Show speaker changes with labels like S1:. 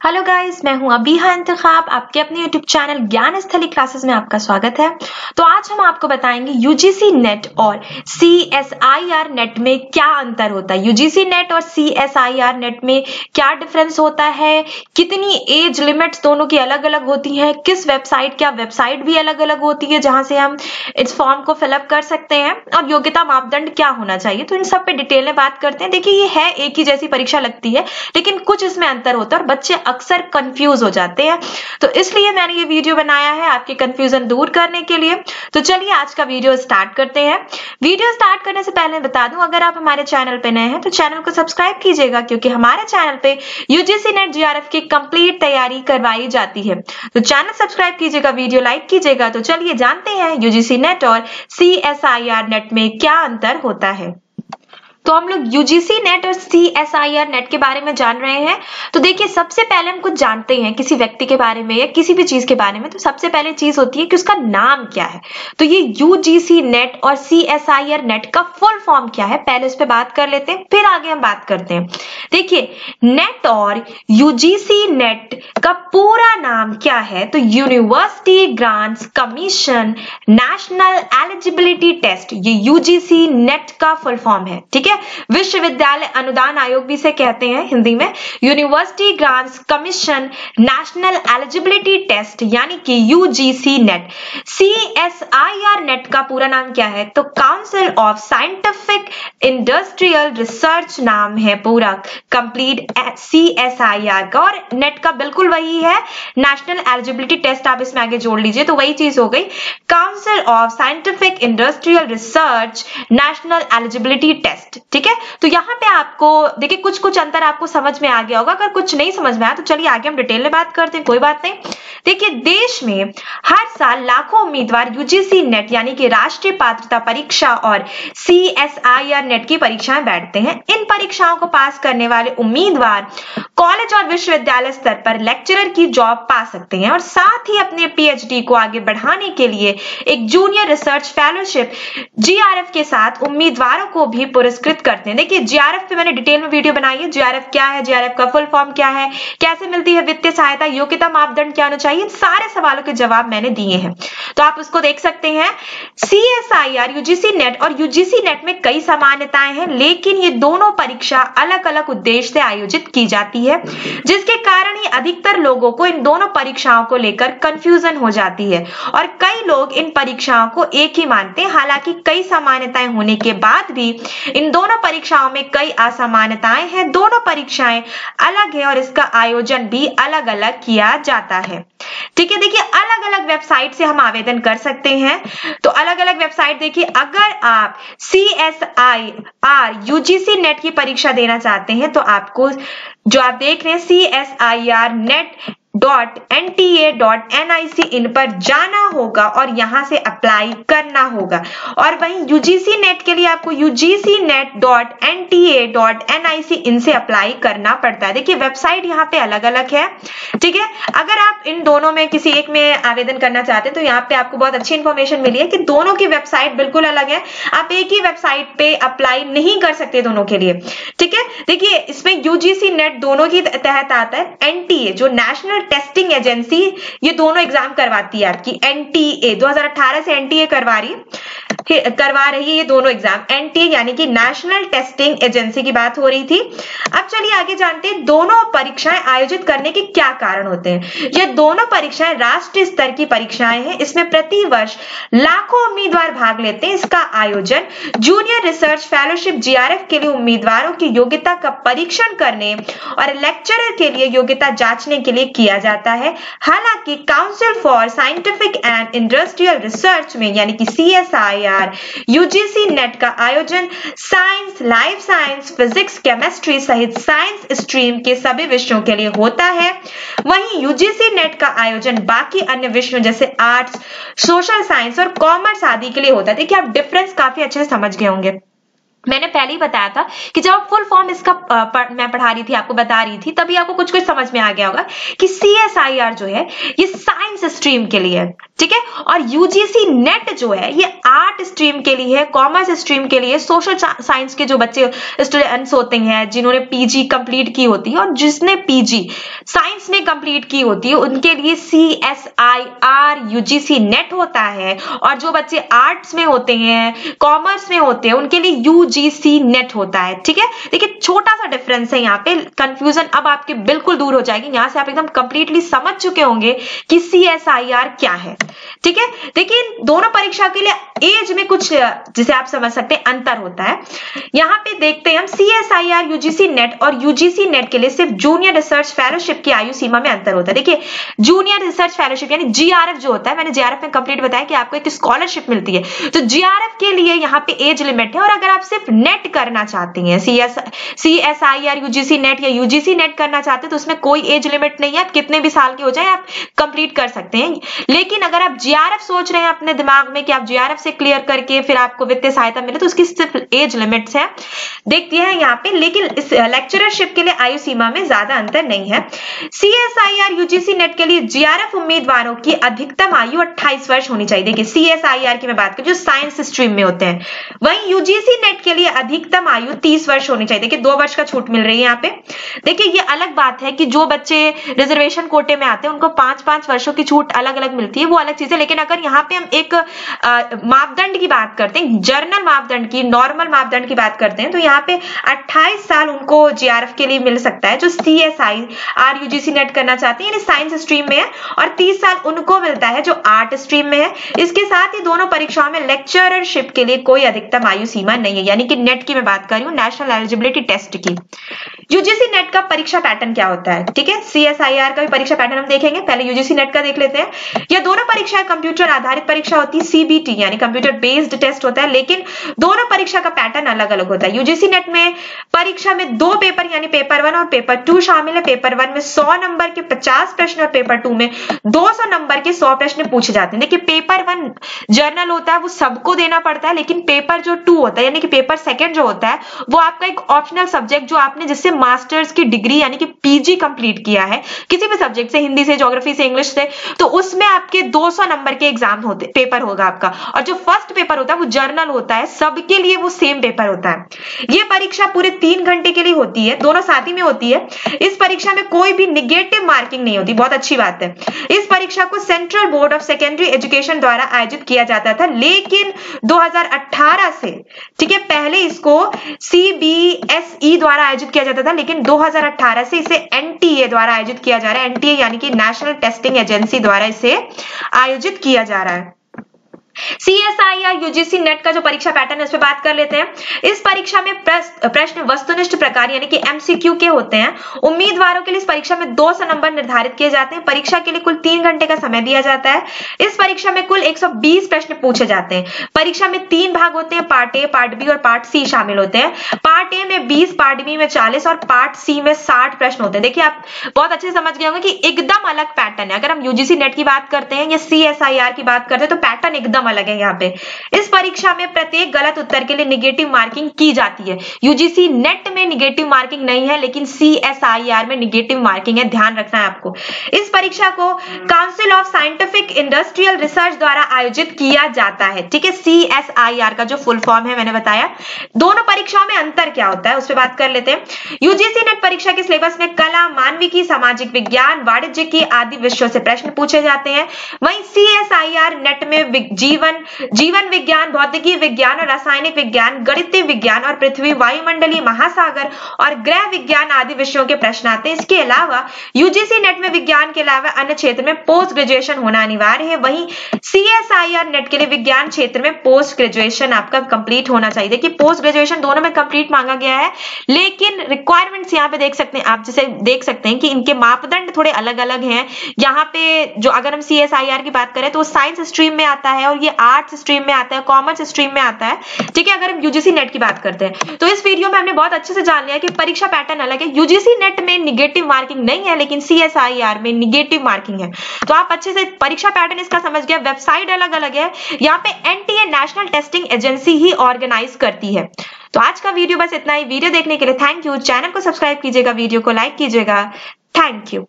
S1: Hello guys, मैं हूं अबीहा इंतखाब। आपके अपने यूट्यूब चैनल ज्ञान स्थली क्लासेस में आपका स्वागत है। तो आज हम आपको बताएंगे यूजीसी नेट और सीएसआईआर नेट में क्या अंतर होता है। यूजीसी नेट और सीएसआईआर नेट में क्या डिफरेंस होता है, कितनी एज लिमिट्स दोनों की अलग अलग होती हैं, किस वेबसाइट, क्या वेबसाइट भी अलग अलग होती है जहां से हम इस फॉर्म को फिलअप कर सकते हैं, और योग्यता मापदंड क्या होना चाहिए। तो इन सब पे डिटेल में बात करते हैं। देखिए, ये है एक ही जैसी परीक्षा लगती है, लेकिन कुछ इसमें अंतर होता है और बच्चे अक्सर कंफ्यूज हो जाते हैं। तो इसलिए मैंने ये वीडियो बनाया है आपके कंफ्यूजन दूर करने के लिए। तो चलिए आज का वीडियो स्टार्ट करते हैं। वीडियो स्टार्ट करने से पहले बता दूं, अगर आप हमारे चैनल पे नए हैं तो चैनल को सब्सक्राइब कीजिएगा, क्योंकि हमारे चैनल पे यूजीसी नेट जीआरएफ की कंप्लीट तैयारी करवाई जाती है। तो चैनल सब्सक्राइब कीजिएगा, वीडियो लाइक कीजिएगा। तो चलिए जानते हैं यूजीसी नेट और सीएसआईआर नेट में क्या अंतर होता है। तो हम लोग यूजीसी नेट और सीएसआईआर नेट के बारे में जान रहे हैं। तो देखिए, सबसे पहले हम कुछ जानते हैं किसी व्यक्ति के बारे में या किसी भी चीज के बारे में। तो सबसे पहले चीज होती है कि उसका नाम क्या है। तो ये यूजीसी नेट और सीएसआईआर नेट का फुल फॉर्म क्या है, पहले इस पे बात कर लेते हैं, फिर आगे हम बात करते हैं। देखिए, नेट और यूजीसी नेट का पूरा नाम क्या है। तो university grants commission national eligibility test, ये यूजीसी नेट का फुल फॉर्म है। ठीक है, विश्वविद्यालय अनुदान आयोग भी इसे कहते हैं हिंदी में। University grants commission national eligibility test यानी कि यूजीसी नेट। सीएसआईआर नेट का पूरा नाम क्या है। तो council of scientific industrial research नाम है पूरा कंप्लीट सीएसआईआर का, और नेट का बिल्कुल वही है नेशनल एलिजिबिलिटी टेस्ट। आप इसमें आगे जोड़ लीजिए तो वही चीज हो गई, council of scientific industrial research national eligibility test. ठीक है, तो यहां पे आपको देखिए कुछ कुछ अंतर आपको समझ में आ गया होगा। अगर कुछ नहीं समझ में आया तो चलिए आगे हम डिटेल में बात करते हैं, कोई बात नहीं। देखिए, देश में हर साल लाखों उम्मीदवार यूजीसी नेट यानी कि राष्ट्रीय पात्रता परीक्षा और सीएसआईआर नेट की परीक्षाएं बैठते हैं। इन परीक्षाओं को पास करने वाले उम्मीदवार कॉलेज और विश्वविद्यालय स्तर पर लेक्चरर की जॉब पा सकते हैं, और साथ ही अपने पीएचडी को आगे बढ़ाने के लिए एक जूनियर रिसर्च फेलोशिप जीआरएफ के साथ उम्मीदवारों को भी पुरस्कृत करते हैं। देखिए, जीआरएफ पे मैंने डिटेल में वीडियो बनाई है। जीआरएफ क्या है, जीआरएफ का फुल फॉर्म क्या है, कैसे मिलती है वित्तीय सहायता, योग्यता मापदंड क्या होना चाहिए, सारे सवालों के जवाब मैंने दिए हैं, तो आप उसको देख सकते हैं। सीएसआईआर, यूजीसी नेट और यूजीसी नेट में कई समानताएं हैं, लेकिन ये दोनों परीक्षा अलग अलग उद्देश्य से आयोजित की जाती है, जिसके कारण ही अधिकतर लोगों को इन दोनों परीक्षाओं को लेकर कंफ्यूजन हो जाती है, और कई लोग इन परीक्षाओं को एक ही मानते हैं। हालांकि कई समानताएं होने के बाद भी इन दोनों परीक्षाओं में कई असमानताएं हैं। दोनों परीक्षाएं अलग है और इसका आयोजन भी अलग अलग किया जाता है। ठीक है, देखिए अलग अलग वेबसाइट से हम आवेदन कर सकते हैं। तो अलग अलग वेबसाइट देखिए, अगर आप सीएसआईआर यूजीसी नेट की परीक्षा देना चाहते हैं तो आपको जो आप देख रहे हैं CSIRnet.NTA.NIC इन पर जाना होगा और यहां से अप्लाई करना होगा। और वहीं यूजीसी नेट के लिए आपको UGCNet.NTA.NIC इनसे अप्लाई करना पड़ता है। देखिए, वेबसाइट यहाँ पे अलग अलग है। ठीक है, अगर आप इन दोनों में किसी एक में आवेदन करना चाहते हैं तो यहाँ पे आपको बहुत अच्छी इंफॉर्मेशन मिली है कि दोनों की वेबसाइट बिल्कुल अलग है। आप एक ही वेबसाइट पे अप्लाई नहीं कर सकते दोनों के लिए। ठीक है, देखिए इसमें यूजीसी नेट दोनों की तहत आता है। एनटीए जो नेशनल टेस्टिंग एजेंसी, ये दोनों एग्जाम करवाती है आपकी। एनटीए 2018 से एनटीए करवा रही है ये दोनों एग्जाम। एनटीए यानी कि नेशनल टेस्टिंग एजेंसी की बात हो रही थी। अब चलिए आगे जानते हैं दोनों परीक्षाएं आयोजित करने के क्या कारण होते हैं। ये दोनों परीक्षाएं राष्ट्रीय स्तर की परीक्षाएं हैं। इसमें प्रति वर्ष लाखों उम्मीदवार भाग लेते हैं। इसका आयोजन जूनियर रिसर्च फेलोशिप जीआरएफ के लिए उम्मीदवारों की योग्यता का परीक्षण करने और लेक्चरर के लिए योग्यता जांचने के लिए किया जाता है। हालांकि council for scientific and industrial research में यानी कि सीएसआईआर यूजीसी नेट का आयोजन science, life science, physics, chemistry सहित साइंस स्ट्रीम के सभी विषयों के लिए होता है। वहीं यूजीसी नेट का आयोजन बाकी अन्य विषयों जैसे आर्ट्स, सोशल साइंस और कॉमर्स आदि के लिए होता है। देखिए, आप डिफरेंस काफी अच्छे से समझ गए होंगे। मैंने पहले ही बताया था कि जब आप फुल फॉर्म इसका मैं पढ़ा रही थी, आपको बता रही थी, तभी आपको कुछ कुछ समझ में आ गया होगा कि सीएसआईआर जो है ये साइंस स्ट्रीम के लिए है। ठीक है। और यूजीसी नेट जो है ये आर्ट स्ट्रीम के लिए है, कॉमर्स स्ट्रीम के लिए, सोशल साइंस के जो बच्चे स्टूडेंट्स होते हैं जिन्होंने पीजी कंप्लीट की होती है और जिसने पीजी साइंस में कंप्लीट की होती है उनके लिए CSIR यूजीसी नेट होता है, और जो बच्चे आर्ट्स में होते हैं, कॉमर्स में होते हैं, उनके लिए यूजीसी नेट होता है। ठीक है, देखिए छोटा सा डिफरेंस है यहाँ पे, कंफ्यूजन अब आपके बिल्कुल दूर हो जाएगी। यहां से आप एकदम कंप्लीटली समझ चुके होंगे कि CSIR क्या है। ठीक है, देखिए दोनों परीक्षा के लिए एज में कुछ जिसे आप समझ सकते हैं अंतर होता है। यहाँ पे देखते हैं हम CSIR यूजीसी नेट और यूजीसी नेट के लिए सिर्फ जूनियर रिसर्च फेलोशिप की आयु सीमा में अंतर होता है। देखिए जूनियर रिसर्च फेलोशिप यानी GRF जो होता है, मैंने GRF में कंप्लीट बताया कि आपको एक स्कॉलरशिप मिलती है, तो GRF के लिए यहाँ पे एज लिमिट है। और अगर आप सिर्फ नेट करना चाहते हैं, CSIR यूजीसी नेट या यूजीसी नेट करना चाहते हैं, तो उसमें कोई एज लिमिट नहीं है, आप कितने भी साल के हो जाए आप कंप्लीट कर सकते हैं। लेकिन अगर आप GRF सोच रहे हैं अपने दिमाग में कि आप GRF से क्लियर करके फिर आपको वित्तीय सहायता मिले, तो उसकी सिर्फ एज लिमिट्स है, देखती है यहाँ पे। लेकिन इस लेक्चररशिप के लिए आयु सीमा में ज्यादा अंतर नहीं है। CSIR यूजीसी नेट के लिए GRF उम्मीदवारों की अधिकतम आयु 28 वर्ष होनी चाहिए। देखिए CSIR की मैं बात करूं जो साइंस स्ट्रीम में होते हैं, वहीं यूजीसी नेट के लिए अधिकतम आयु 30 वर्ष होनी चाहिए। देखिए 2 वर्ष का छूट मिल रही है यहाँ पे। देखिए ये अलग बात है कि जो बच्चे रिजर्वेशन कोटे में आते हैं उनको 5-5 वर्षों की छूट अलग अलग मिलती है, वो अलग चीज है। लेकिन अगर यहाँ पे हम एक मापदंड की बात करते हैं, जर्नल मापदंड की, नॉर्मल मापदंड की बात करते हैं, तो यहाँ पे 28 साल उनको GRF के लिए मिल सकता है जो CSIR यूजीसी नेट करना चाहते हैं, यानी साइंस स्ट्रीम में है, और 30 साल उनको मिलता है जो आर्ट स्ट्रीम में है। इसके साथ ही दोनों परीक्षाओं में लेक्चररशिप के लिए कोई अधिकतम आयु सीमा नहीं है, यानी कि नेट की मैं बात कर रही हूँ, नेशनल एलिजिबिलिटी टेस्ट की। यूजीसी नेट का परीक्षा पैटर्न क्या होता है? ठीक है, CSIR का भी परीक्षा पैटर्न हम देखेंगे, पहले यूजीसी नेट का देख लेते हैं। यह दोनों परीक्षाएं कंप्यूटर आधारित परीक्षा होती है, CBT यानी कंप्यूटर बेस्ड टेस्ट होता है, लेकिन दोनों परीक्षा का पैटर्न अलग अलग होता है। यूजीसी नेट में परीक्षा में 2 पेपर यानी पेपर 1 और पेपर 2 शामिल है। पेपर 1 में 100 नंबर के 50 प्रश्न और पेपर 2 में 200 नंबर के 100 प्रश्न पूछे जाते हैं। देखिए पेपर 1 जर्नल होता है, वो सबको देना पड़ता है, लेकिन पेपर जो 2 होता है यानी कि पेपर 2 जो होता है वो आपका एक ऑप्शनल सब्जेक्ट जो आपने जिससे मास्टर्स की डिग्री यानी कि पीजी कंप्लीट किया है किसी भी सब्जेक्ट से, हिंदी से, ज्योग्राफी से, इंग्लिश से, तो उसमें आपके 200 नंबर के एग्जाम होते, पेपर होगा आपका। और जो फर्स्ट पेपर होता है वो जर्नल होता है, सबके लिए वो सेम पेपर होता है। ये परीक्षा पूरे 3 घंटे के लिए होती है, दोनों साथ ही में होती है। इस परीक्षा में कोई भी निगेटिव मार्किंग नहीं होती, बहुत अच्छी बात है। इस परीक्षा को central board of secondary education द्वारा आयोजित किया जाता था, लेकिन 2018 से, ठीक है, पहले इसको CBSE द्वारा आयोजित किया जाता था, लेकिन 2018 से इसे NTA द्वारा आयोजित किया जा रहा है। NTA यानी कि नेशनल टेस्टिंग एजेंसी द्वारा इसे आयोजित किया जा रहा है। CSIR यूजीसी नेट का जो परीक्षा पैटर्न है उस पर बात कर लेते हैं। इस परीक्षा में प्रश्न वस्तुनिष्ठ प्रकार यानी कि MCQ के होते हैं। उम्मीदवारों के लिए इस परीक्षा में 200 नंबर निर्धारित किए जाते हैं। परीक्षा के लिए कुल 3 घंटे का समय दिया जाता है। इस परीक्षा में कुल 120 प्रश्न पूछे जाते हैं। परीक्षा में 3 भाग होते हैं, पार्ट ए, पार्ट बी और पार्ट सी शामिल होते हैं। पार्ट ए में 20, पार्ट बी में 40 और पार्ट सी में 60 प्रश्न होते हैं। देखिए आप बहुत अच्छे समझ गए होंगे कि एकदम अलग पैटर्न है। अगर हम यूजीसी नेट की बात करते हैं या CSIR की बात करते हैं तो पैटर्न एकदम अलग है। यहाँ पे इस परीक्षा में प्रत्येक गलत उत्तर के लिए निगेटिव मार्किंग की जाती है। यूजीसी नेट में निगेटिव मार्किंग नहीं है, लेकिन CSIR में निगेटिव मार्किंग है, ध्यान रखना है आपको। इस परीक्षा को council of scientific industrial research द्वारा आयोजित किया जाता है। ठीक है, CSIR का जो फुल फॉर्म है मैंने बताया। दोनों परीक्षाओं में अंतर क्या होता है उस पर बात कर लेते हैं। यूजीसी नेट परीक्षा के सिलेबस में कला, मानविकी, सामाजिक विज्ञान, वाणिज्यिकी आदि विषयों से प्रश्न पूछे जाते हैं। वहीं CSIR नेट में जीवन विज्ञान, भौतिकी विज्ञान और रासायनिक विज्ञान, गणितीय विज्ञान और पृथ्वी, वायुमंडलीय, महासागर और ग्रह विज्ञान आदि विषयों के प्रश्न आते हैं। इसके अलावा यूजीसी नेट में विज्ञान के अलावा अन्य क्षेत्र में पोस्ट ग्रेजुएशन होना अनिवार्य है। वहीं CSIR नेट के लिए विज्ञान क्षेत्र में पोस्ट ग्रेजुएशन आपका कंप्लीट होना चाहिए। देखिए पोस्ट ग्रेजुएशन दोनों में कंप्लीट मांगा गया है, लेकिन रिक्वायरमेंट्स यहाँ पे देख सकते हैं आप, जिसे देख सकते हैं कि इनके मापदंड थोड़े अलग अलग हैं। यहाँ पे जो अगर हम CSIR की बात करें तो साइंस स्ट्रीम में आता है और ये आर्ट्स स्ट्रीम में आता है, कॉमर्स स्ट्रीम में आता है। ठीक है, अगर हम यूजीसी नेट की बात करते हैं तो इस वीडियो में हमने बहुत अच्छे से जान लिया कि परीक्षा पैटर्न अलग है। यूजीसी नेट में निगेटिव मार्किंग नहीं है, लेकिन CSIR में निगेटिव मार्किंग है। तो आप अच्छे से परीक्षा पैटर्न इसका समझ गया। वेबसाइट अलग अलग है, यहाँ पे NTA नेशनल टेस्टिंग एजेंसी ही ऑर्गेनाइज करती है। तो आज का वीडियो बस इतना ही। वीडियो देखने के लिए थैंक यू। चैनल को सब्सक्राइब कीजिएगा, वीडियो को लाइक कीजिएगा। Thank you.